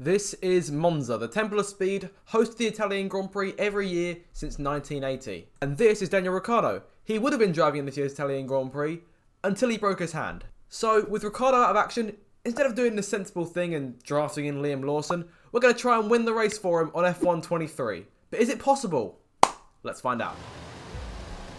This is Monza, the Temple of Speed, hosts the Italian Grand Prix every year since 1980. And this is Daniel Ricciardo. He would have been driving in this year's Italian Grand Prix until he broke his hand. So, with Ricciardo out of action, instead of doing the sensible thing and drafting in Liam Lawson, we're going to try and win the race for him on F1 23. But is it possible? Let's find out.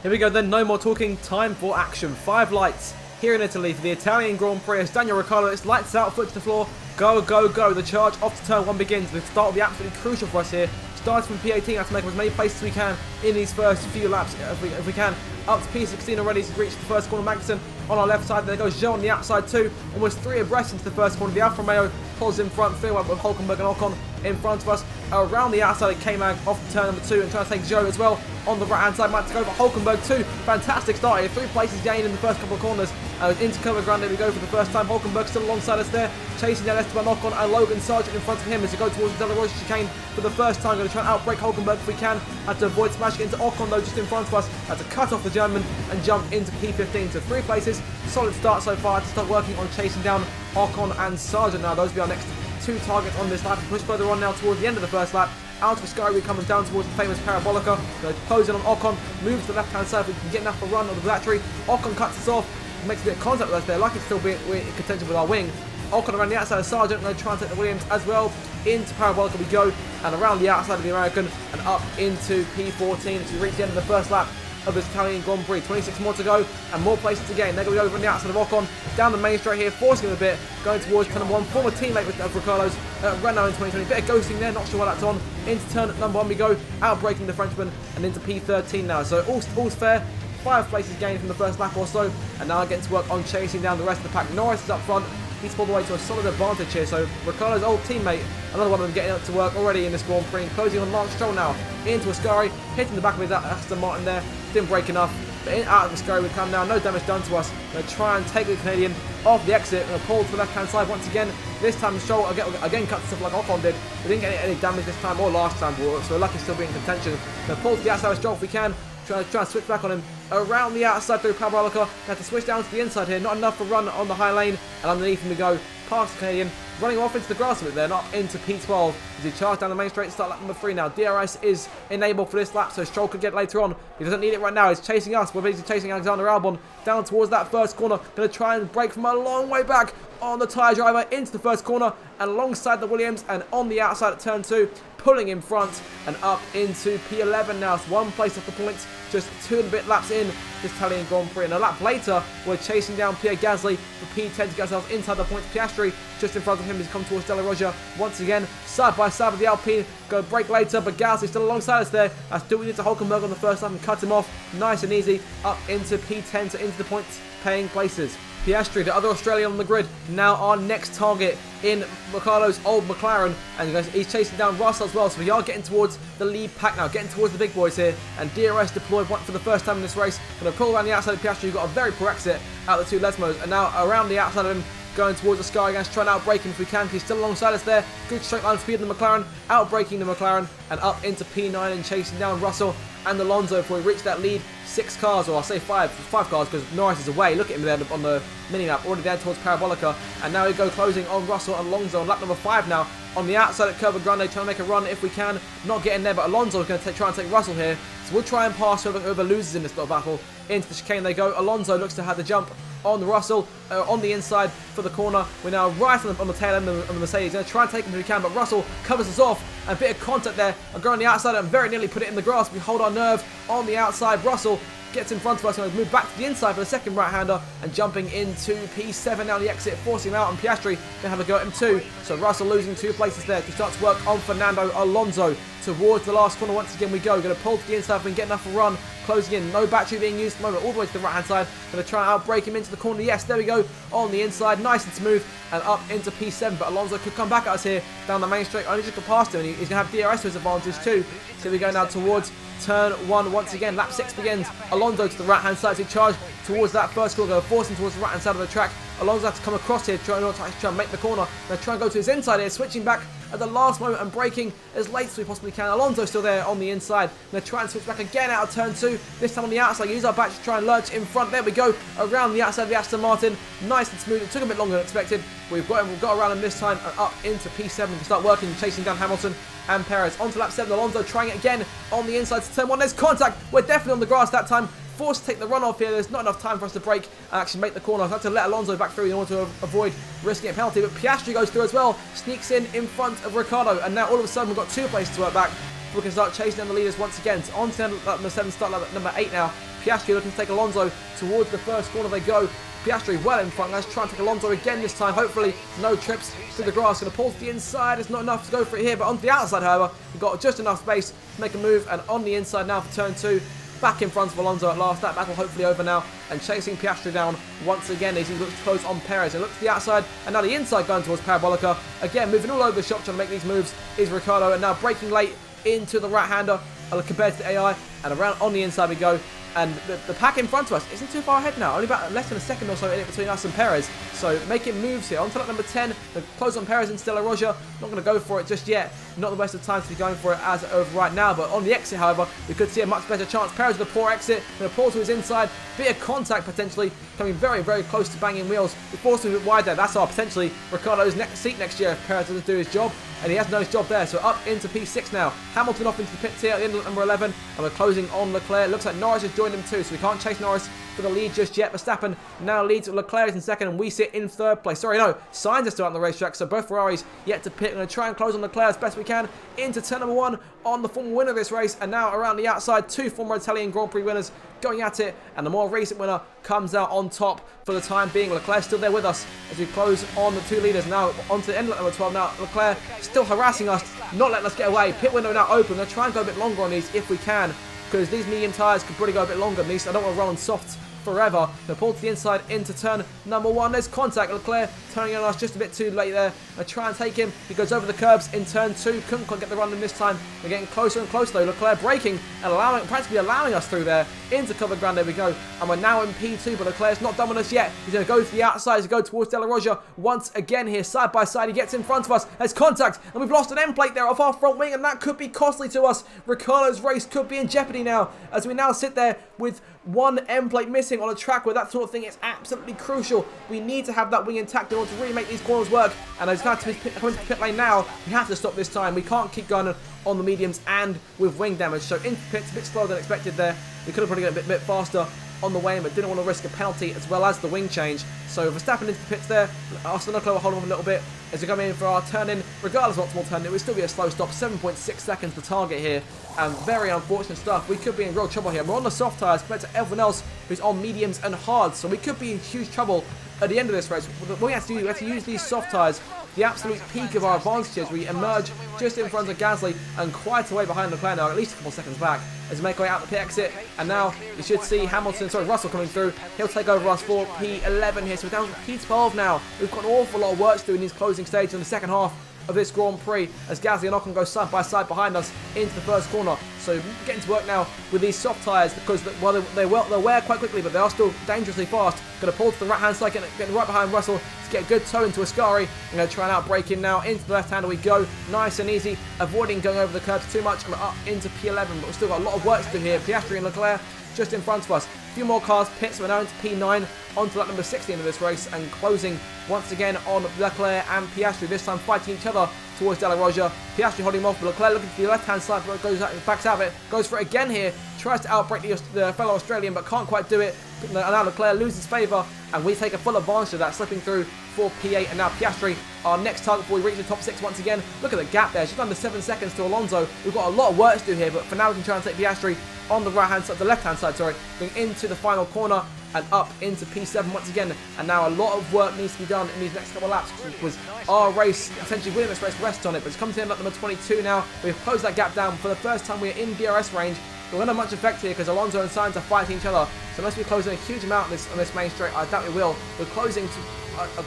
Here we go then, no more talking, time for action. 5 lights here in Italy for the Italian Grand Prix as Daniel Ricciardo, it's lights out, foot to the floor, go, go, go. The charge off to turn 1 begins. The start will be absolutely crucial for us here. Starts from P18, have to make as many places as we can in these first few laps if we can. Up to P16 already to reach the first corner. Magnussen on our left side, there goes Joe on the outside too. Almost 3 abreast into the first corner. The Alfa Romeo pulls in front, filling up with Hulkenberg and Ocon in front of us. Around the outside of K-Mag off to turn number 2 and trying to take Joe as well. On the right hand side, might go for Hulkenberg too. Fantastic start here, 3 places gained in the first couple of corners. Into Curva Grande we go for the first time. Hulkenberg still alongside us there, chasing down Esteban Ocon and Logan Sargent in front of him as we go towards the De La Rocha chicane for the first time. Going to try and outbrake Hulkenberg if we can. Had to avoid smashing into Ocon though, just in front of us. Had to cut off the German and jump into P15. So 3 places, solid start so far. To start working on chasing down Ocon and Sargent now. Those will be our next 2 targets on this lap. We push further on now towards the end of the first lap. Out of Sky, we're coming down towards the famous Parabolica. Going to close in on Ocon, move to the left hand side if we can get enough of a run on the battery. Ocon cuts us off, makes a bit of contact with us there, like it's still being in contention with our wing. Ocon around the outside of Sargent, going to try and take the Williams as well. Into Parabolica we go, and around the outside of the American, and up into P14 as we reach the end of the first lap of this Italian Grand Prix. 26 more to go and more places to gain. They're going to go over on the outside of Ocon, down the main straight here, forcing him a bit, going towards turn number 1, former teammate of Ricciardo's Renault in 2020. Bit of ghosting there, not sure why that's on. Into turn number 1 we go, outbraking the Frenchman and into P13 now. So all's fair. 5 places gained from the first lap or so, and now getting to work on chasing down the rest of the pack. Norris is up front. He's pulled away to a solid advantage here, so Ricciardo's old teammate, another one of them getting up to work already in this Grand Prix, closing on Lance Stroll now, into Ascari, hitting the back of his Aston Martin there, didn't break enough, but out of Ascari we come now, no damage done to us. Going to try and take the Canadian off the exit, and pull to the left hand side once again. This time Stroll again cuts stuff like Ocon did, we didn't get any damage this time or last time, so we're lucky still being in contention. Going to pull to the outside of Stroll if we can, try and switch back on him around the outside through Parabolica. Have to switch down to the inside here, not enough for run on the high lane, and underneath him we go, past the Canadian, running off into the grass a bit there, not into P12 as he charged down the main straight to start lap number 3 now. DRS is enabled for this lap, so Stroll could get later on. He doesn't need it right now, he's chasing us, we're basically chasing Alexander Albon down towards that first corner, going to try and break from a long way back on the tyre driver into the first corner and alongside the Williams and on the outside at turn 2, pulling in front and up into P11 now. So 1 place off the points, just 2 and a bit laps in this Italian Grand Prix. And a lap later, we're chasing down Pierre Gasly for P10 to get ourselves inside the points. Piastri just in front of him as he comes towards De La Rocha once again, side by side with the Alpine. Go break later, but Gasly still alongside us there. That's doing it to Hulkenberg on the first lap and cut him off nice and easy up into P10, so into the points paying places. Piastri, the other Australian on the grid, now our next target in Ricciardo's old McLaren, and he's chasing down Russell as well, so we are getting towards the lead pack now, getting towards the big boys here, and DRS deployed for the first time in this race, going to pull around the outside of Piastri, who got a very poor exit out of the 2 Lesmos, and now around the outside of him, going towards the Sky again, trying to outbrake him if we can, he's still alongside us there. Good straight line speed in the McLaren, outbraking the McLaren, and up into P9 and chasing down Russell and Alonso before we reach that lead. 6 cars, or I'll say 5 cars because Norris is away. Look at him there on the mini-map, already there towards Parabolica, and now we go closing on Russell and Alonso on lap number 5 now. On the outside at Curva Grande, trying to make a run if we can, not getting there, but Alonso is going to try and take Russell here, so we'll try and pass whoever loses in this little battle. Into the chicane they go. Alonso looks to have the jump on Russell on the inside for the corner. We're now right on the tail end of the Mercedes. Going to try and take him if we can, but Russell covers us off. And a bit of contact there. I'm going on the outside and very nearly put it in the grass. We hold our nerve on the outside. Russell gets in front of us and move back to the inside for the second right-hander and jumping into P7 now the exit, forcing him out, and Piastri can have a go at him too. So Russell losing 2 places there to start to work on Fernando Alonso. Towards the last corner once again we go. Going to pull to the inside if we can get enough of a run. Closing in, no battery being used at the moment, all the way to the right-hand side. Going to try and outbrake him into the corner. Yes, there we go. On the inside, nice and smooth, and up into P7. But Alonso could come back at us here down the main straight. Only just got past him, and he's going to have DRS to his advantage too. So we go now towards turn 1 once again. Lap 6 begins. Alonso to the right-hand side, so he charged towards that first corner, forcing towards the right-hand side of the track. Alonso has to come across here, trying to make the corner. They're trying to go to his inside here, switching back at the last moment and braking as late as we possibly can. Alonso still there on the inside. They're trying to switch back again out of turn 2. This time on the outside, use our back to try and lurch in front. There we go, around the outside of the Aston Martin. Nice and smooth. It took a bit longer than expected. We've got around him this time and up into P7 to start working, chasing down Hamilton and Perez. Onto lap 7, Alonso trying it again on the inside to turn 1. There's contact. We're definitely on the grass that time. Forced to take the runoff here. There's not enough time for us to brake and actually make the corner. I have to let Alonso back through in order to avoid risking a penalty. But Piastri goes through as well, sneaks in front of Ricciardo, and now all of a sudden we've got 2 places to work back. We can start chasing down the leaders once again. So on to number 7, start number 8 now. Piastri looking to take Alonso towards the first corner they go. Piastri well in front. Let's try and take Alonso again this time. Hopefully no trips through the grass. Going to pull to the inside. It's not enough to go for it here, but onto the outside, however, we've got just enough space to make a move. And on the inside now for turn 2. Back in front of Alonso at last. That battle hopefully over now, and chasing Piastri down once again as he looks to close on Perez. And looks to the outside, and now the inside going towards Parabolica. Again, moving all over the shop trying to make these moves is Ricciardo, and now braking late into the right-hander compared to the AI, and around on the inside we go. And the pack in front of us isn't too far ahead now, only about less than a second or so in it between us and Perez. So making moves here. On to lap number 10, the close on Perez and Stella Roja. Not going to go for it just yet. Not the best of times to be going for it as of right now. But on the exit, however, we could see a much better chance. Perez with a poor exit, going to pull to his inside. Bit of contact potentially, coming very, very close to banging wheels. We forced him a bit wide there. That's our potentially Ricciardo's next seat next year if Perez doesn't do his job. And he has done his job there, so up into P6 now. Hamilton off into the pits here at the end of number 11, and we're closing on Leclerc. Looks like Norris has joined him too, so we can't chase Norris for the lead just yet. Verstappen now leads Leclerc in second, and we sit in third place. Sorry, no, Sainz is still on the racetrack, so both Ferraris yet to pit. We're going to try and close on Leclerc as best we can into turn number 1 on the former winner of this race, and now around the outside, 2 former Italian Grand Prix winners going at it, and the more recent winner comes out on top for the time being. Leclerc still there with us as we close on the 2 leaders. Now onto the end of number 12 now. Leclerc still harassing us, not letting us get away. Pit window now open. We're going to try and go a bit longer on these if we can, because these medium tyres could probably go a bit longer than these. I don't want to run on softs forever. They pull to the inside into turn number 1. There's contact. Leclerc turning on us just a bit too late there. I try and take him. He goes over the curbs in turn 2. Couldn't quite get the run in this time. We're getting closer and closer though. Leclerc braking and practically allowing us through there into cover ground. There we go. And we're now in P2, but Leclerc's not done with us yet. He's going to go to the outside to go towards Della Roja once again here, side by side. He gets in front of us. There's contact, and we've lost an end plate there off our front wing, and that could be costly to us. Ricciardo's race could be in jeopardy now, as we now sit there with 1 end plate missing on a track where that sort of thing is absolutely crucial. We need to have that wing intact in order to really make these corners work. And as going to come into the pit lane now, we have to stop this time. We can't keep going on the mediums and with wing damage. So into pits, a bit slower than expected there. We could have probably got a bit faster on the way in, but didn't want to risk a penalty as well as the wing change. So Verstappen into the pits there. Aston Martin will hold on a little bit as we come in for our turn in. Regardless of optimal turn, it would still be a slow stop. 7.6 seconds to target here, and very unfortunate stuff. We could be in real trouble here. We're on the soft tyres compared to everyone else who's on mediums and hards, so we could be in huge trouble at the end of this race. What we have to do, we have to use these soft tyres. The absolute peak of our advantages, we emerge just in front of Gasly and quite a way behind Leclerc now, at least a couple seconds back, as we make our way out the pit exit. And now you should see Russell coming through. He'll take over us for P11 here, so we're down to P12 now. We've got an awful lot of work to do in these closing stages in the second half of this Grand Prix, as Gasly and Ocon go side by side behind us into the first corner. So getting to work now with these soft tyres, because while they'll wear quite quickly, but they are still dangerously fast. Going to pull to the right hand side, getting right behind Russell to get a good toe into Ascari. I'm going to try and outbrake him now. Into the left hander we go, nice and easy, avoiding going over the curbs too much. And we're up into P11, but we've still got a lot of work to do here. Piastri and Leclerc just in front of us. A few more cars pits, we're now into P9, onto lap number 16 of this race, and closing once again on Leclerc and Piastri, this time fighting each other towards Della Roja. Piastri holding him off, but Leclerc looking to the left hand side, but backs out of it, goes for it again here, tries to outbrake the fellow Australian, but can't quite do it. Now Leclerc loses favour, and we take a full advantage of that, slipping through for P8, and now Piastri, our next target before we reach the top 6 once again. Look at the gap there, just under 7 seconds to Alonso. We've got a lot of work to do here, but for now we can try and take Piastri on the the left hand side, going into the final corner and up into P7 once again. And now a lot of work needs to be done in these next couple of laps, because our race, essentially winning this race, rests on it. But it's come to the end at number 22 now. We've closed that gap down. For the first time, we're in DRS range We're going to have much effect here because Alonso and Sainz are fighting each other. So unless we're closing a huge amount on this main straight, I doubt we will. We're closing to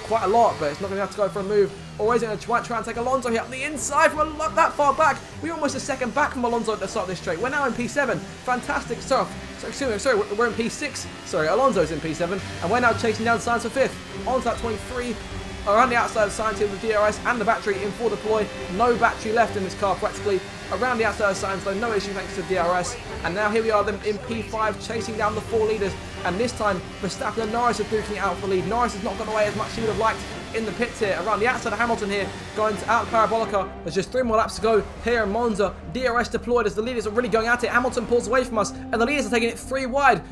quite a lot, but it's not going to have to go for a move. Or is it going to try and take Alonso here up the inside from that far back? We're almost a second back from Alonso at the start of this straight. We're now in P7. Fantastic stuff. Sorry, we're in P6. Sorry, Alonso's in P7. And we're now chasing down Sainz for 5th. On to that 23. Around the outside of Sainz here with the DRS and the battery in full deploy. No battery left in this car practically. Around the outside of Sainz though, no issue thanks to DRS. And now here we are then in P5 chasing down the 4 leaders. And this time Verstappen and Norris are duking it out for the lead. Norris has not got away as much as he would have liked in the pits here. Around the outside of Hamilton here, going to out Parabolica. There's just 3 more laps to go here in Monza. DRS deployed as the leaders are really going at it. Hamilton pulls away from us and the leaders are taking it 3 wide.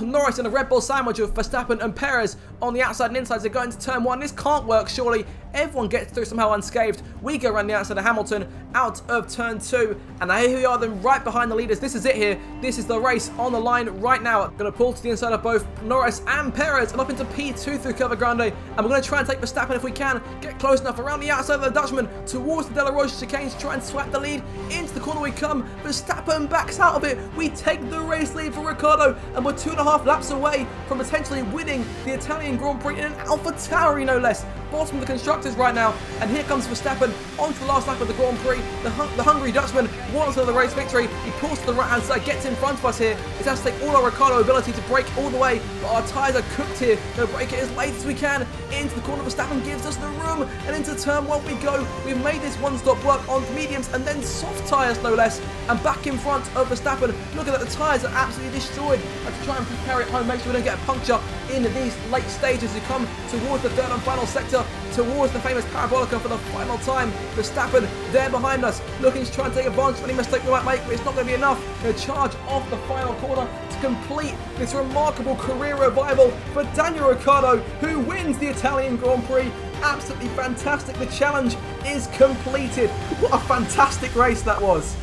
Norris in a Red Bull sandwich with Verstappen and Perez on the outside and inside. They're going to turn 1. This can't work, surely. Everyone gets through somehow unscathed. We go around the outside of Hamilton, out of turn 2. And now here we are then right behind the leaders. This is it here. This is the race on the line right now. Going to pull to the inside of both Norris and Perez and up into P2 through Curva Grande. And we're going to try and take Verstappen if we can. Get close enough around the outside of the Dutchman towards the De La Roche chicanes. Try and swap the lead. Into the corner we come. Verstappen backs out of it. We take the race lead for Ricciardo. And we're 2.5 laps away from potentially winning the Italian Grand Prix in an AlphaTauri, no less. Bottom of the constructors right now, and here comes Verstappen onto the last lap of the Grand Prix. The Hungary Dutchman wants the race victory. He pulls to the right hand side, gets in front of us here. It has to take all our Ricciardo ability to brake all the way, but our tyres are cooked here. Going to brake it as late as we can. Into the corner, Verstappen gives us the room, and into turn 1 we go. We've made this one-stop work on mediums and then soft tyres, no less, and back in front of Verstappen. Look at that, the tyres are absolutely destroyed. Let's try and carry it home, make sure we don't get a puncture in these late stages. We come towards the 3rd and final sector, towards the famous Parabolica for the final time. Verstappen there behind us, looking to try and take advantage of any mistake we might make, but it's not going to be enough. Going to charge off the final corner to complete this remarkable career revival for Daniel Ricciardo, who wins the Italian Grand Prix. Absolutely fantastic. The challenge is completed. What a fantastic race that was.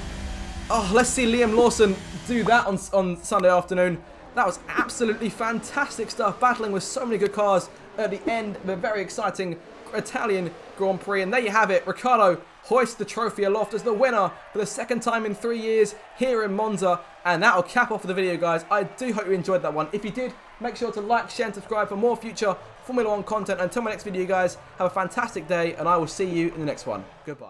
Oh, let's see Liam Lawson do that on Sunday afternoon. That was absolutely fantastic stuff, battling with so many good cars at the end of a very exciting Italian Grand Prix. And there you have it. Ricciardo hoists the trophy aloft as the winner for the 2nd time in 3 years here in Monza. And that'll cap off the video, guys. I do hope you enjoyed that one. If you did, make sure to like, share and subscribe for more future Formula 1 content. Until my next video, guys, have a fantastic day and I will see you in the next one. Goodbye.